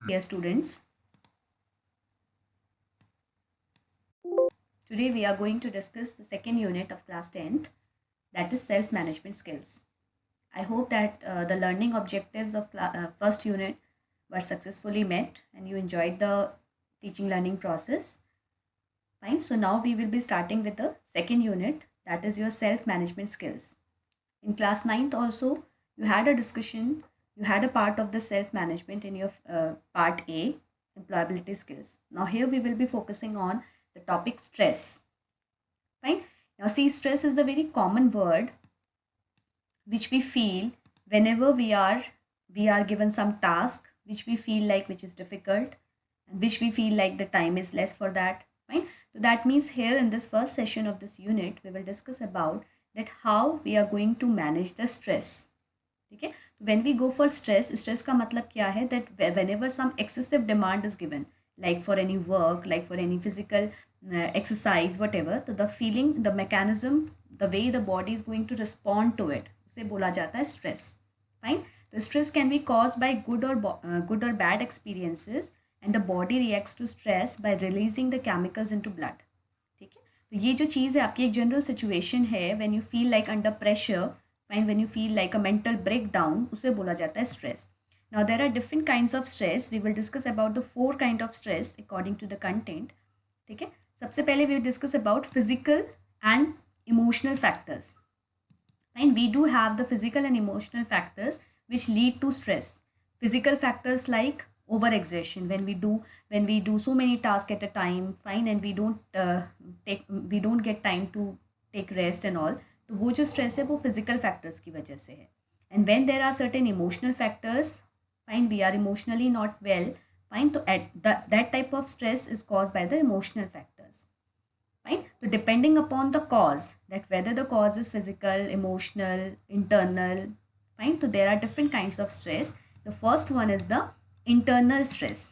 Dear students, today we are going to discuss the second unit of class 10th, that is self-management skills. I hope that the learning objectives of first unit were successfully met and you enjoyed the teaching learning process. Fine, so now we will be starting with the second unit, that is your self-management skills. In class 9th also, you had a discussion, you had a part of the self-management in your part A, employability skills. Now here we will be focusing on the topic stress. Fine. Now see, stress is a very common word which we feel whenever we are given some task which we feel like which is difficult and which we feel like the time is less for that. Fine. So that means here in this first session of this unit we will discuss about that how we are going to manage the stress. Okay, when we go for stress का मतलब क्या है, that whenever some excessive demand is given, like for any work, like for any physical exercise, whatever, तो the feeling, the mechanism, the way the body is going to respond to it, उसे बोला जाता है stress. Fine. The stress can be caused by good or bad experiences, and the body reacts to stress by releasing the chemicals into blood. ठीक है, तो ये जो चीज़ है आपकी एक जनरल सिचुएशन है, when you feel like under pressure, fine, when you feel like a mental breakdown, उसे बोला जाता है stress. Now there are different kinds of stress. We will discuss about the 4 kind of stress according to the content. ठीक है, सबसे पहले we discuss about physical and emotional factors. Fine, we do have the physical and emotional factors which lead to stress. Physical factors like overexertion, when we do so many tasks at a time, fine, and we don't get time to take rest and all, तो वो जो stress है वो physical factors की वजह से है. And when there are certain emotional factors, fine, we are emotionally not well, fine, तो that type of stress is caused by the emotional factors. Fine. So depending upon the cause, that whether the cause is physical, emotional, internal, fine, so there are different kinds of stress. The first one is the internal stress.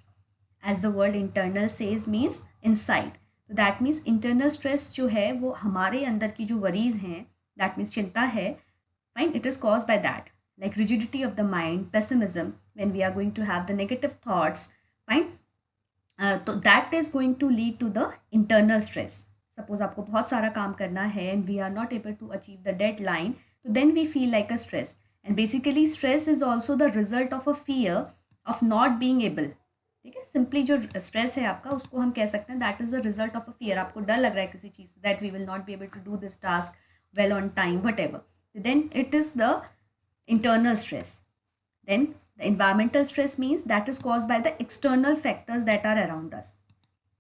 As the word internal says, means inside. So that means internal stress जो है वो हमारे अंदर की जो worries हैं, that means चिंता है, fine, it is caused by that, like rigidity of the mind, pessimism, when we are going to have the negative thoughts, fine, तो that is going to lead to the internal stress. Suppose आपको बहुत सारा काम करना है and we are not able to achieve the deadline, so then we feel like a stress. And basically stress is also the result of a fear of not being able. ठीक है, simply जो stress है आपका उसको हम कह सकते हैं that is the result of a fear. आपको डर लग रहा है किसी चीज़ से, that we will not be able to do this task well on time, whatever, then it is the internal stress. Then the environmental stress means that is caused by the external factors that are around us.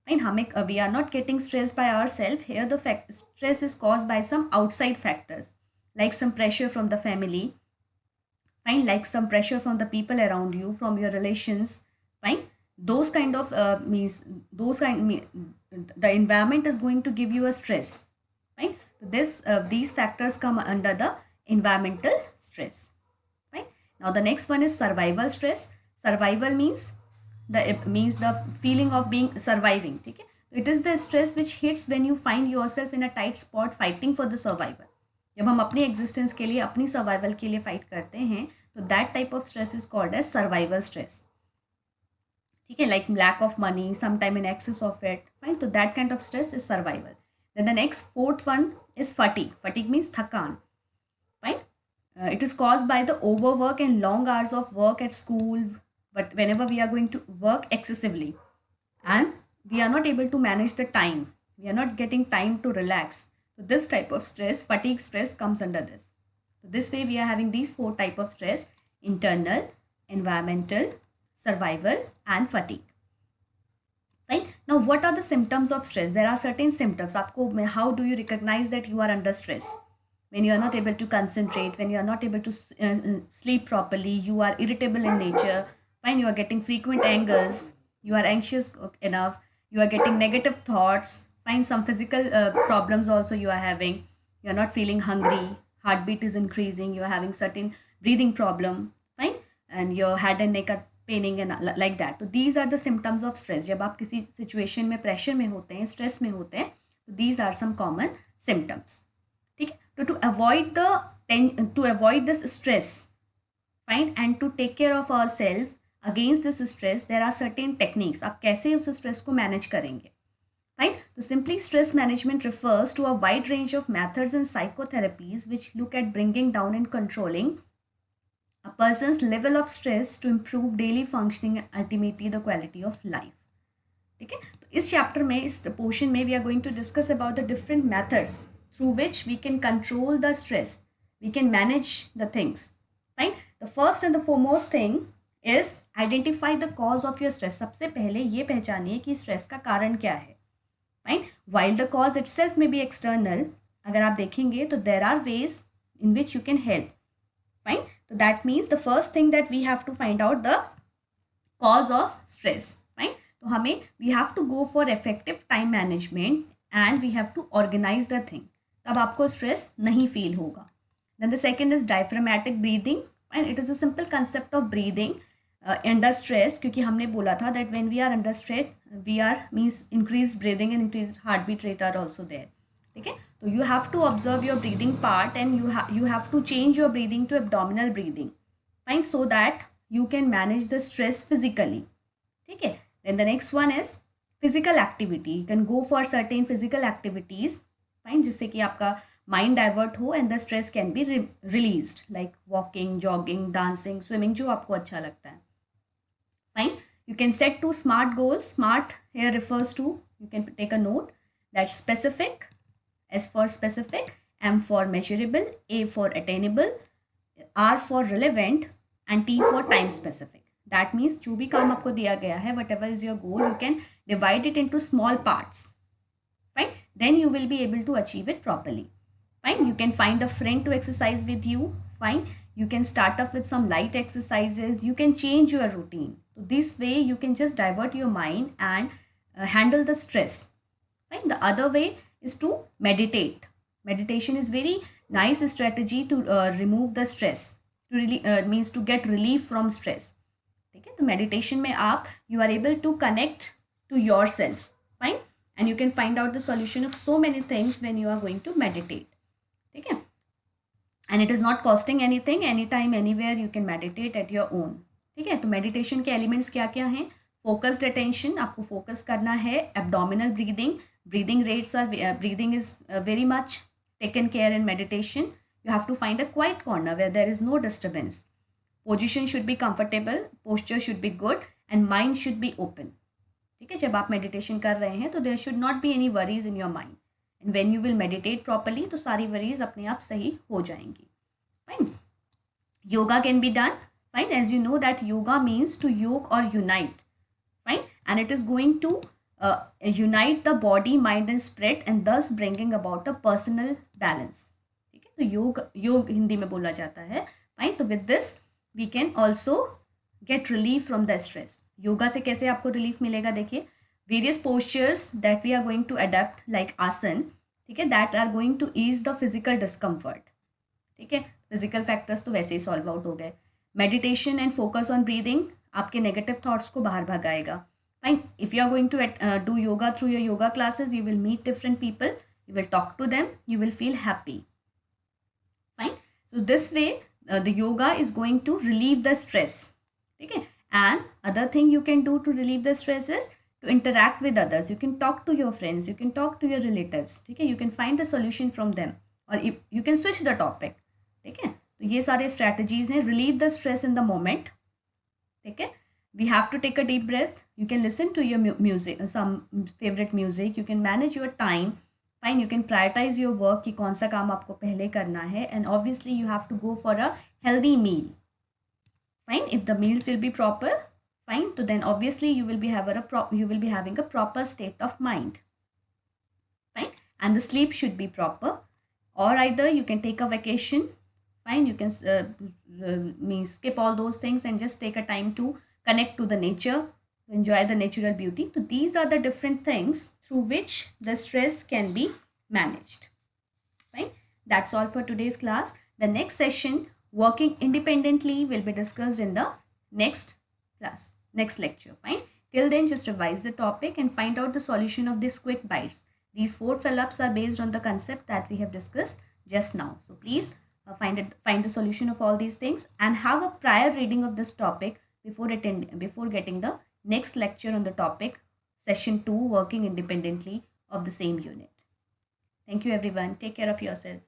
Fine, हमें we are not getting stressed by ourselves. Here the stress is caused by some outside factors, like some pressure from the family, fine, like some pressure from the people around you, from your relations, fine, those kind of means those the environment is going to give you a stress. Fine, this these factors come under the environmental stress. Fine. Now the next one is survival stress. Survival means the feeling of being surviving. ठीक है, it is the stress which hits when you find yourself in a tight spot fighting for the survival. जब हम अपनी existence के लिए, अपनी survival के लिए फाइट करते हैं, तो that type of stress is called as survival stress. ठीक है, like lack of money, some time in excess of it, fine, तो that kind of stress is survival. Then the next fourth one is fatigue. Fatigue means थकान. Fine, it is caused by the overwork and long hours of work at school, but whenever we are going to work excessively and we are not able to manage the time, we are not getting time to relax, so this type of stress, fatigue stress, comes under this. So this way we are having these 4 type of stress: internal, environmental, survival and fatigue. Right, now what are the symptoms of stress? There are certain symptoms. आपको, how do you recognize that you are under stress? When you are not able to concentrate, when you are not able to sleep properly, you are irritable in nature, when you are getting frequent angers, you are anxious enough, you are getting negative thoughts, find some physical problems also you are having, you are not feeling hungry, heartbeat is increasing, you are having certain breathing problem, fine, and your head and neck are paining and like that. So these are the symptoms of stress. जब आप किसी situation में pressure में होते हैं, stress में होते हैं, तो these are some common symptoms. ठीक है, to avoid this stress, fine, and to take care of ourselves, against this stress, there are certain techniques. आप कैसे उस stress को manage करेंगे. Fine. So simply stress management refers to a wide range of methods and psychotherapies which look at bringing down and controlling a person's level of stress to improve daily functioning and ultimately the quality of life. ठीक है, तो इस chapter में, इस portion में we are going to discuss about the different methods through which we can control the stress, we can manage the things. Fine. The first and the foremost thing is identify the cause of your stress. सबसे पहले ये पहचानिए कि stress का कारण क्या है. Fine. While the cause itself may be external, अगर आप देखेंगे तो there are ways in which you can help. Fine. तो that means the first thing that we have to find out the cause of stress. Fine. तो हमें we have to go for effective time management and we have to organize the thing, तब आपको stress नहीं feel होगा. Then the second is diaphragmatic breathing. And it is a simple concept of breathing under stress, क्योंकि हमने बोला था that when we are under stress we are means increase breathing and increase heart beat rate are also there. ठीक है, तो you have to observe your breathing part and you have to change your breathing to abdominal breathing. Fine. So that you can manage the stress physically. ठीक है. Then the next one is physical activity. You can go for certain physical activities, fine, जिससे कि आपका mind divert हो and the stress can be released, like walking, jogging, dancing, swimming, जो आपको अच्छा लगता है. Fine. You can set 2 SMART goals. SMART here refers to, you can take a note, that's specific, S for specific, M for measurable, A for attainable, R for relevant, and T for time specific. That means जो भी काम आपको दिया गया है, whatever is your goal, you can divide it into small parts. Fine. Then you will be able to achieve it properly. Fine. You can find a friend to exercise with you. Fine. You can start off with some light exercises. You can change your routine. So this way you can just divert your mind and handle the stress. Fine. The other way is to meditate. Meditation is very nice strategy to remove the stress. To really means to get relief from stress. ठीक है, तो meditation में आप you are able to connect to yourself. Fine. And you can find out the solution of so many things when you are going to meditate. ठीक है, and it is not costing anything, any time anywhere you can meditate at your own. ठीक है, तो meditation के elements क्या क्या हैं? Focused attention, आपको फोकस करना है. Abdominal breathing, breathing rates are, breathing is very much taken care in meditation. You have to find a quiet corner where there is no disturbance. Position should be comfortable, posture should be good and mind should be open. ठीक है, जब आप meditation कर रहे हैं तो there should not be any worries in your mind. And when you will meditate properly तो सारी वरीज अपने आप सही हो जाएंगी. Fine. Yoga can be done. Fine. As you know that yoga means to yoke or unite. Fine. And it is going to unite the body, mind and spirit and thus bringing about a personal balance. ठीक है, तो योग हिंदी में बोला जाता है. Fine. तो with this we can also get relief from the stress. Yoga से कैसे आपको रिलीफ मिलेगा? देखिए, various postures that we are going to adapt like आसन, ठीक है, that are going to ease the physical discomfort. ठीक है, physical factors तो वैसे ही सॉल्व आउट हो गए. Meditation and focus on breathing आपके नेगेटिव थॉट्स को बाहर भगाएगा. Fine. If you are going to do yoga through your yoga classes, you will meet different people, you will talk to them, you will feel happy. Fine. So this way the yoga is going to relieve the stress. Okay. And other thing you can do to relieve the stress is to interact with others. You can talk to your friends, you can talk to your relatives. Okay. You can find the solution from them, or if you can switch the topic. Okay. तो ये सारे strategies हैं. Relieve the stress in the moment. Okay. We have to take a deep breath. You can listen to your music, some favorite music. You can manage your time. Fine. You can prioritize your work कि कौन सा काम आपको पहले करना है. And obviously you have to go for a healthy meal. Fine. If the meals will be proper, fine. So then obviously you will be having a proper state of mind. Fine. And the sleep should be proper. Or either you can take a vacation. Fine. You can skip all those things and just take a time to connect to the nature, enjoy the natural beauty. So these are the different things through which the stress can be managed. Fine. That's all for today's class. The next session, working independently, will be discussed in the next class, next lecture. Fine. Till then, just revise the topic and find out the solution of these quick bites. These 4 fill-ups are based on the concept that we have discussed just now. So please find the solution of all these things and have a prior reading of this topic before getting the next lecture on the topic session 2, working independently, of the same unit. Thank you everyone. Take care of yourself.